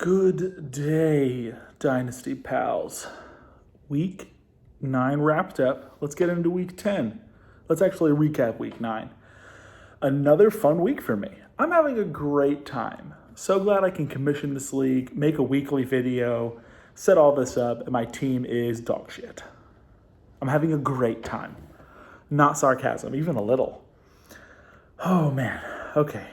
Good day, Dynasty pals. Week 9 wrapped up. Let's get into week 10. Let's actually recap week 9. Another fun week for me. I'm having a great time. So glad I can commission this league, make a weekly video, set all this up, and my team is dog shit. I'm having a great time. Not sarcasm, even a little. Oh man, okay.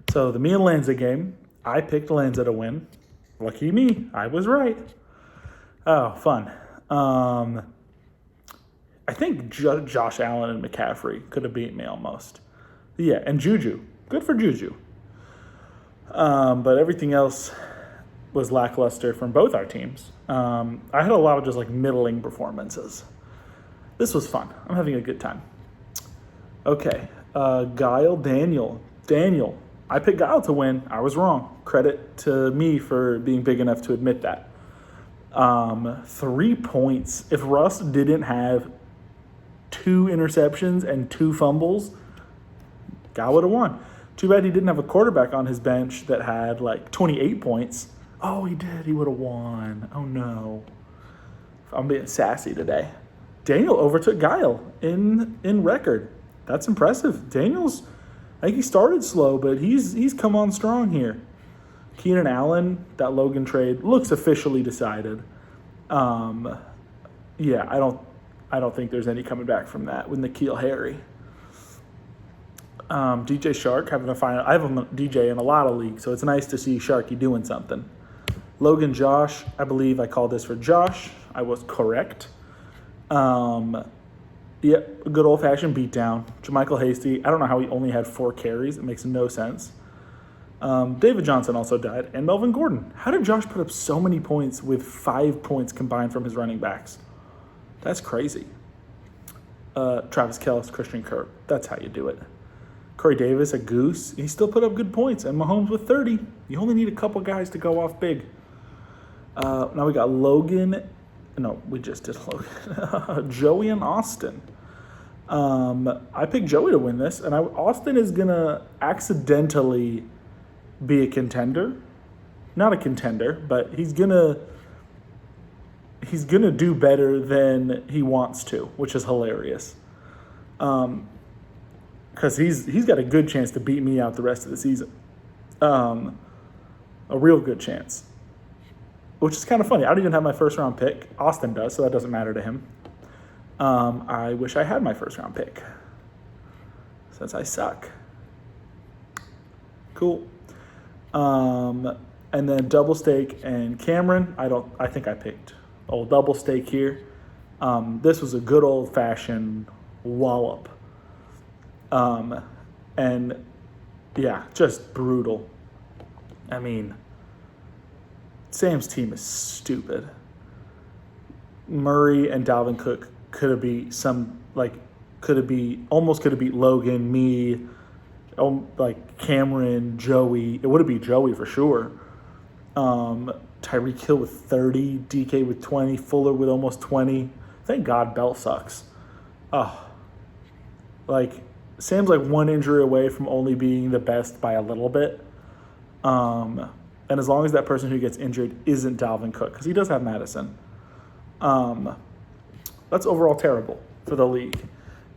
So the me and Lanza game, I picked Lanza to win. Lucky me, I was right. Oh, fun. I think Josh Allen and McCaffrey could have beat me almost. Yeah, and Juju. Good for Juju. But everything else was lackluster from both our teams. I had a lot of just like middling performances. This was fun. I'm having a good time. Okay, Daniel. I picked Guile to win. I was wrong. Credit to me for being big enough to admit that. 3 points. If Russ didn't have 2 interceptions and 2 fumbles, Guile would have won. Too bad he didn't have a quarterback on his bench that had like 28 points. Oh, he did. He would have won. Oh, no. I'm being sassy today. Daniel overtook Guile in record. That's impressive. I think he started slow, but he's come on strong here. Keenan Allen, that Logan trade looks officially decided. Yeah, I don't think there's any coming back from that with N'Keal Harry. DJ Shark having a final. I have him DJ in a lot of leagues, so it's nice to see Sharky doing something. Logan Josh, I believe I called this for Josh. I was correct. Yeah, a good old-fashioned beatdown. JaMychal Hasty, I don't know how he only had 4 carries. It makes no sense. David Johnson also died. And Melvin Gordon. How did Josh put up so many points with 5 points combined from his running backs? That's crazy. Travis Kelce, Christian Kirk. That's how you do it. Corey Davis, a goose. He still put up good points. And Mahomes with 30. You only need a couple guys to go off big. Now we got Logan. No, we just did Logan. Joey and Austin. I picked Joey to win this, and Austin is going to accidentally be a contender. Not a contender, but he's going to do better than he wants to, which is hilarious. Because he's got a good chance to beat me out the rest of the season. A real good chance. Which is kind of funny. I don't even have my first-round pick. Austin does, so that doesn't matter to him. I wish I had my first-round pick, since I suck. Cool. And then Double Stake and Cameron. I think I picked old Double Stake here. This was a good old-fashioned wallop. And, yeah, just brutal. I mean, Sam's team is stupid. Murray and Dalvin Cook could have beat Logan, me, like Cameron, Joey. It would have been Joey for sure. Tyreek Hill with 30, DK with 20, Fuller with almost 20. Thank God Bell sucks. Sam's like 1 injury away from only being the best by a little bit. And as long as that person who gets injured isn't Dalvin Cook, because he does have Madison. That's overall terrible for the league.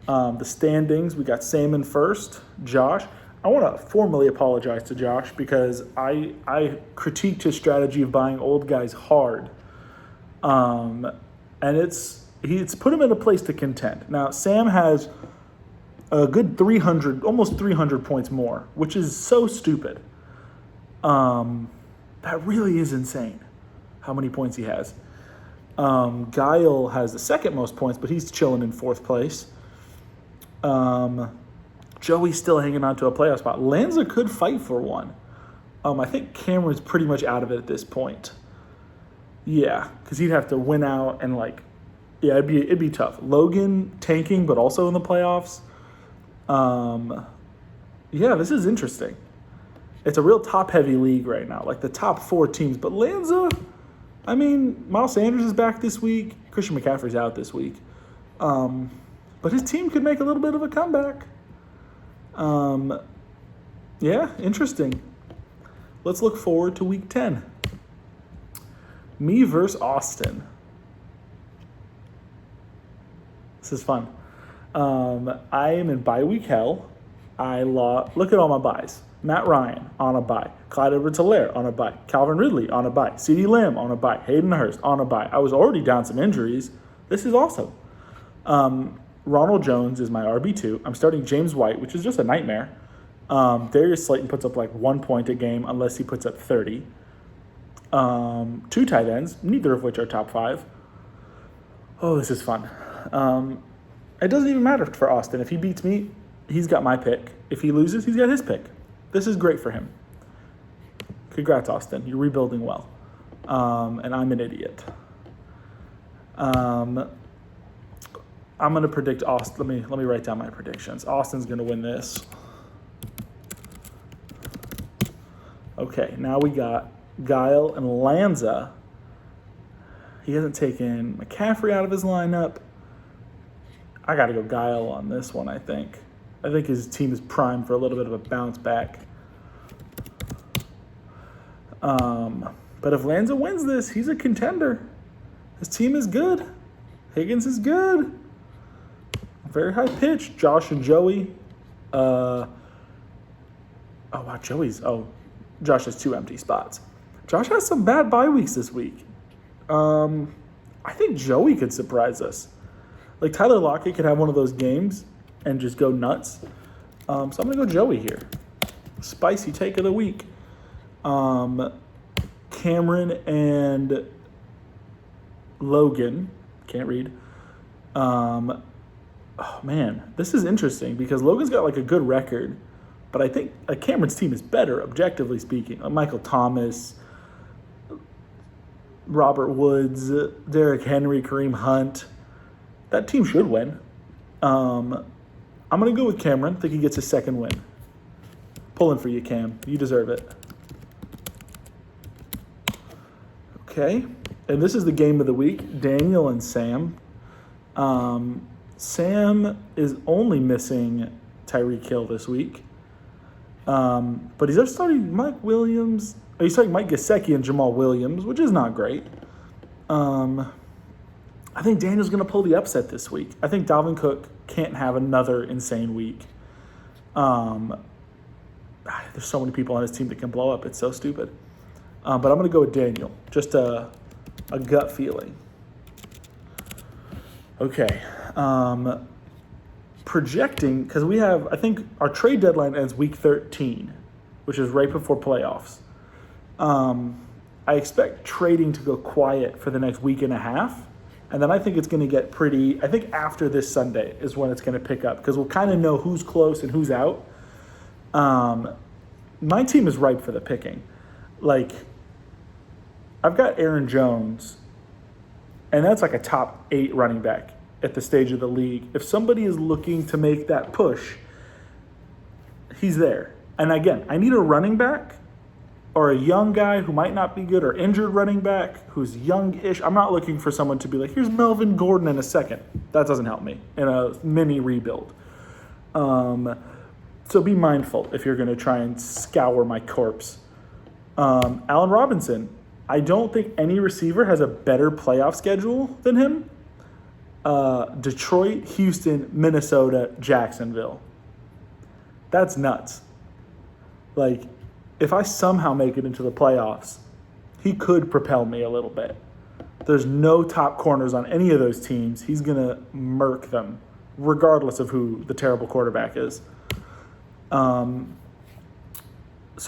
The standings, we got Sam in first, Josh. I want to formally apologize to Josh because I critiqued his strategy of buying old guys hard. And it's put him in a place to contend. Now, Sam has a good 300, almost 300 points more, which is so stupid. That really is insane how many points he has. Guile has the second most points, but he's chilling in 4th place. Joey's still hanging on to a playoff spot. Lanza could fight for one. I think Cameron's pretty much out of it at this point. Yeah, because he'd have to win out and it'd be tough. Logan tanking, but also in the playoffs. Yeah, this is interesting. It's a real top-heavy league right now, like the top 4 teams. But Lanza, I mean, Miles Sanders is back this week. Christian McCaffrey's out this week. But his team could make a little bit of a comeback. Yeah, interesting. let's look forward to week 10. Me versus Austin. This is fun. I am in bye week hell. Look at all my buys. Matt Ryan on a bye. Clyde Edwards-Helaire on a bye. Calvin Ridley on a bye. CeeDee Lamb on a bye. Hayden Hurst on a bye. I was already down some injuries. This is awesome. Ronald Jones is my RB2. I'm starting James White, which is just a nightmare. Darius Slayton puts up like 1 point a game unless he puts up 30. 2 tight ends, neither of which are top 5. Oh, this is fun. It doesn't even matter for Austin. If he beats me, he's got my pick. If he loses, he's got his pick. This is great for him. Congrats, Austin. You're rebuilding well. And I'm an idiot. I'm going to predict Austin. Let me write down my predictions. Austin's going to win this. Okay, now we got Guile and Lanza. He hasn't taken McCaffrey out of his lineup. I got to go Guile on this one, I think. I think his team is primed for a little bit of a bounce back. But if Lanza wins this, he's a contender. His team is good. Higgins is good. Very high pitch. Josh and Joey. Josh has 2 empty spots. Josh has some bad bye weeks this week. I think Joey could surprise us. Like Tyler Lockett could have one of those games and just go nuts. So I'm going to go Joey here. Spicy take of the week. Cameron and Logan. Can't read. Oh, man. This is interesting because Logan's got like a good record. But I think Cameron's team is better, objectively speaking. Michael Thomas, Robert Woods, Derrick Henry, Kareem Hunt. That team should win. I'm going to go with Cameron. I think he gets his second win. Pulling for you, Cam. You deserve it. Okay. And this is the game of the week. Daniel and Sam. Sam is only missing Tyreek Hill this week. But he's starting Mike Williams. He's starting Mike Gesicki and Jamal Williams, which is not great. I think Daniel's going to pull the upset this week. I think Dalvin Cook can't have another insane week. There's so many people on his team that can blow up. It's so stupid. But I'm going to go with Daniel. Just a gut feeling. Okay. Projecting, because I think our trade deadline ends week 13, which is right before playoffs. I expect trading to go quiet for the next week and a half. And then I think it's going to get I think after this Sunday is when it's going to pick up because we'll kind of know who's close and who's out. My team is ripe for the picking. Like, I've got Aaron Jones, and that's like a top 8 running back at the stage of the league. If somebody is looking to make that push, he's there. And again, I need a running back or a young guy who might not be good or injured running back who's young-ish. I'm not looking for someone to be like, here's Melvin Gordon in a second. That doesn't help me in a mini rebuild. So be mindful if you're going to try and scour my corpse. Allen Robinson. I don't think any receiver has a better playoff schedule than him. Detroit, Houston, Minnesota, Jacksonville. That's nuts. Like, if I somehow make it into the playoffs, he could propel me a little bit. There's no top corners on any of those teams. He's going to murk them, regardless of who the terrible quarterback is. So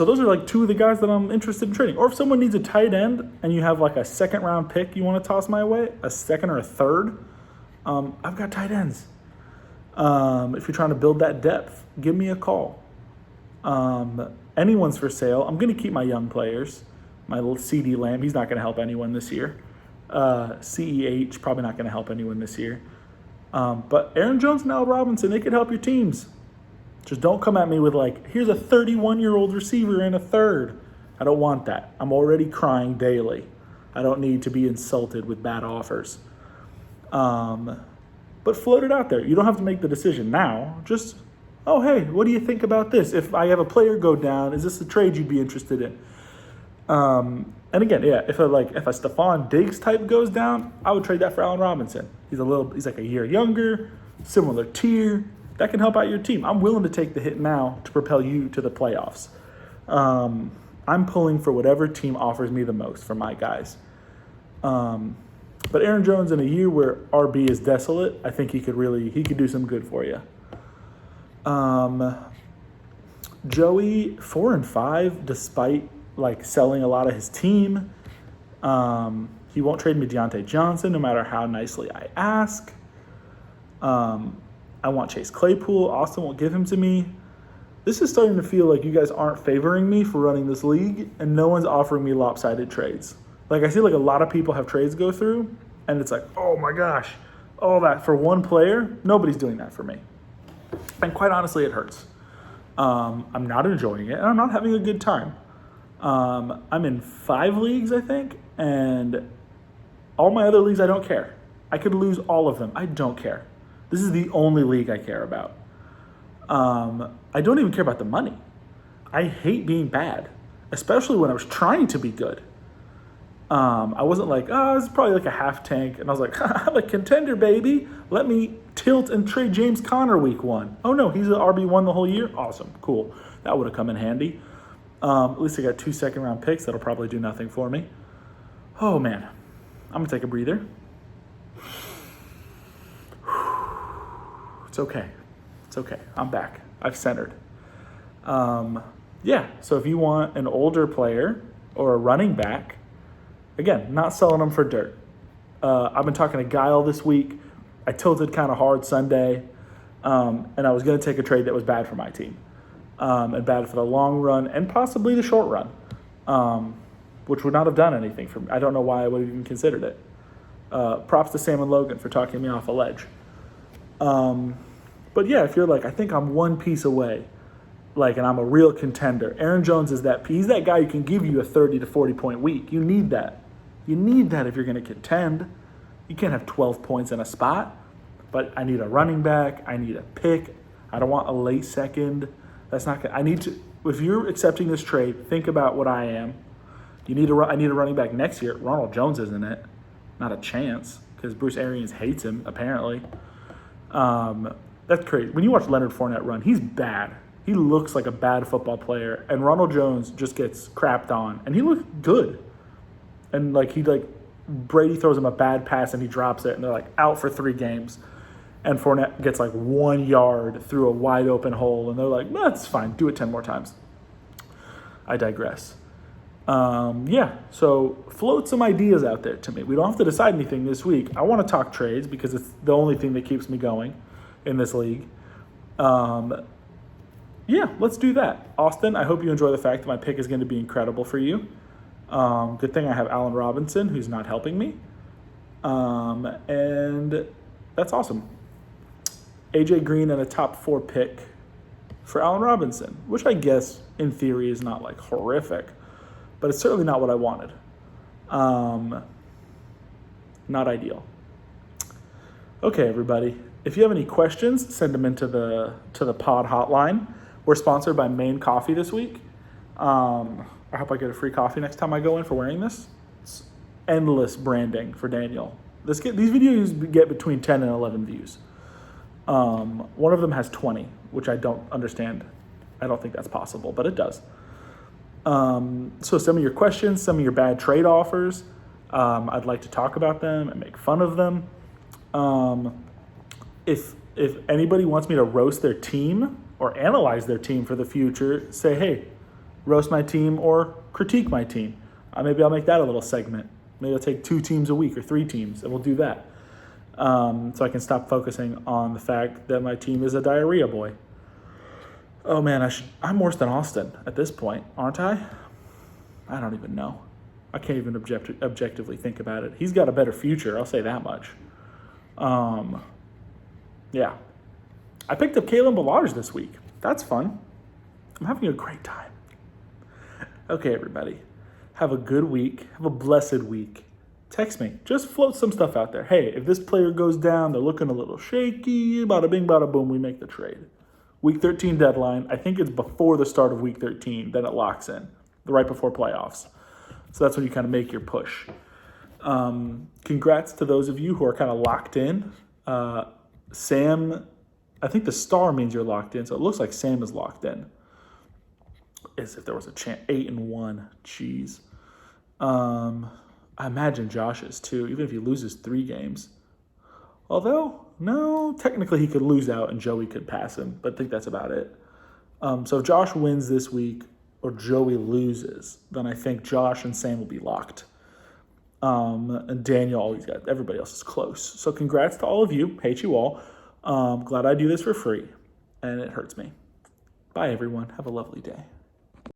those are like 2 of the guys that I'm interested in trading. Or if someone needs a tight end and you have like a second-round pick you want to toss my way, a second or a third, I've got tight ends. If you're trying to build that depth, give me a call. Anyone's for sale. I'm going to keep my young players. My little CeeDee Lamb, he's not going to help anyone this year. CEH, probably not going to help anyone this year. But Aaron Jones and Al Robinson, they could help your teams. Just don't come at me with like, here's a 31-year-old receiver and a third. I don't want that. I'm already crying daily. I don't need to be insulted with bad offers. But float it out there. You don't have to make the decision now. Just, oh, hey, what do you think about this? If I have a player go down, is this a trade you'd be interested in? And again, yeah, if a Stephon Diggs type goes down, I would trade that for Allen Robinson. He's like a year younger, similar tier. That can help out your team. I'm willing to take the hit now to propel you to the playoffs. I'm pulling for whatever team offers me the most for my guys. But Aaron Jones, in a year where RB is desolate, I think he could do some good for you. Joey 4-5, despite selling a lot of his team. He won't trade me Deontay Johnson no matter how nicely I ask. I want Chase Claypool. Austin won't give him to me. This is starting to feel like you guys aren't favoring me for running this league, and no one's offering me lopsided trades. I see a lot of people have trades go through, and it's like, oh my gosh, all that for one player. Nobody's doing that for me. And quite honestly, it hurts. I'm not enjoying it, and I'm not having a good time. I'm in 5 leagues, I think, and all my other leagues, I don't care. I could lose all of them. I don't care. This is the only league I care about. I don't even care about the money. I hate being bad, especially when I was trying to be good. I wasn't this is probably a half tank. And I was like, I'm a contender, baby. Let me tilt and trade James Conner week 1. Oh, no, he's an RB1 the whole year? Awesome, cool. That would have come in handy. At least I got 2 second-round picks. That'll probably do nothing for me. Oh, man. I'm going to take a breather. It's okay. It's okay. I'm back. I've centered. So if you want an older player or a running back, again, not selling them for dirt. I've been talking to Guile this week. I tilted kind of hard Sunday, and I was going to take a trade that was bad for my team, and bad for the long run and possibly the short run, which would not have done anything for me. I don't know why I would have even considered it. Props to Sam and Logan for talking me off a ledge. But yeah, if you're I think I'm one piece away, and I'm a real contender. Aaron Jones is he's that guy who can give you a 30 to 40 point week. You need that. You need that if you're going to contend. You can't have 12 points in a spot. But I need a running back. I need a pick. I don't want a late second. That's not good. I need to. If you're accepting this trade, think about what I am. I need a running back next year. Ronald Jones isn't it? Not a chance, because Bruce Arians hates him apparently. That's crazy. When you watch Leonard Fournette run, he's bad. He looks like a bad football player, and Ronald Jones just gets crapped on, and he looks good. And Brady throws him a bad pass and he drops it, and they're out for 3 games. And Fournette gets 1 yard through a wide open hole, and they're that's fine. Do it 10 more times. I digress. So float some ideas out there to me. We don't have to decide anything this week. I want to talk trades because it's the only thing that keeps me going in this league. Let's do that. Austin, I hope you enjoy the fact that my pick is going to be incredible for you. Good thing I have Allen Robinson, who's not helping me. And that's awesome. AJ Green and a top 4 pick for Allen Robinson, which I guess in theory is not horrific, but it's certainly not what I wanted. Not ideal. Okay, everybody. If you have any questions, send them into the pod hotline. We're sponsored by Maine Coffee this week. I hope I get a free coffee next time I go in for wearing this. It's endless branding for Daniel. These videos get between 10 and 11 views. One of them has 20, which I don't understand. I don't think that's possible, but it does. So some of your questions, some of your bad trade offers, I'd like to talk about them and make fun of them. If anybody wants me to roast their team or analyze their team for the future, say, hey, roast my team or critique my team. Maybe I'll make that a little segment. Maybe I'll take 2 teams a week or 3 teams, and we'll do that. So I can stop focusing on the fact that my team is a diarrhea boy. Oh man, I'm worse than Austin at this point, aren't I? I don't even know. I can't even objectively think about it. He's got a better future, I'll say that much. Yeah. I picked up Kalen Ballage this week. That's fun. I'm having a great time. Okay, everybody. Have a good week. Have a blessed week. Text me. Just float some stuff out there. Hey, if this player goes down, they're looking a little shaky, bada bing, bada boom, we make the trade. Week 13 deadline. I think it's before the start of week 13. Then it locks in. Right before playoffs. So that's when you kind of make your push. Congrats to those of you who are kind of locked in. Sam, I think the star means you're locked in, so it looks like Sam is locked in. As if there was a chance. 8-1. Jeez. I imagine Josh is too, even if he loses 3 games. Although, no, technically he could lose out and Joey could pass him, but I think that's about it. So if Josh wins this week or Joey loses, then I think Josh and Sam will be locked. And Daniel always got, everybody else is close. So congrats to all of you. Hate you all. Glad I do this for free, and it hurts me. Bye, everyone. Have a lovely day.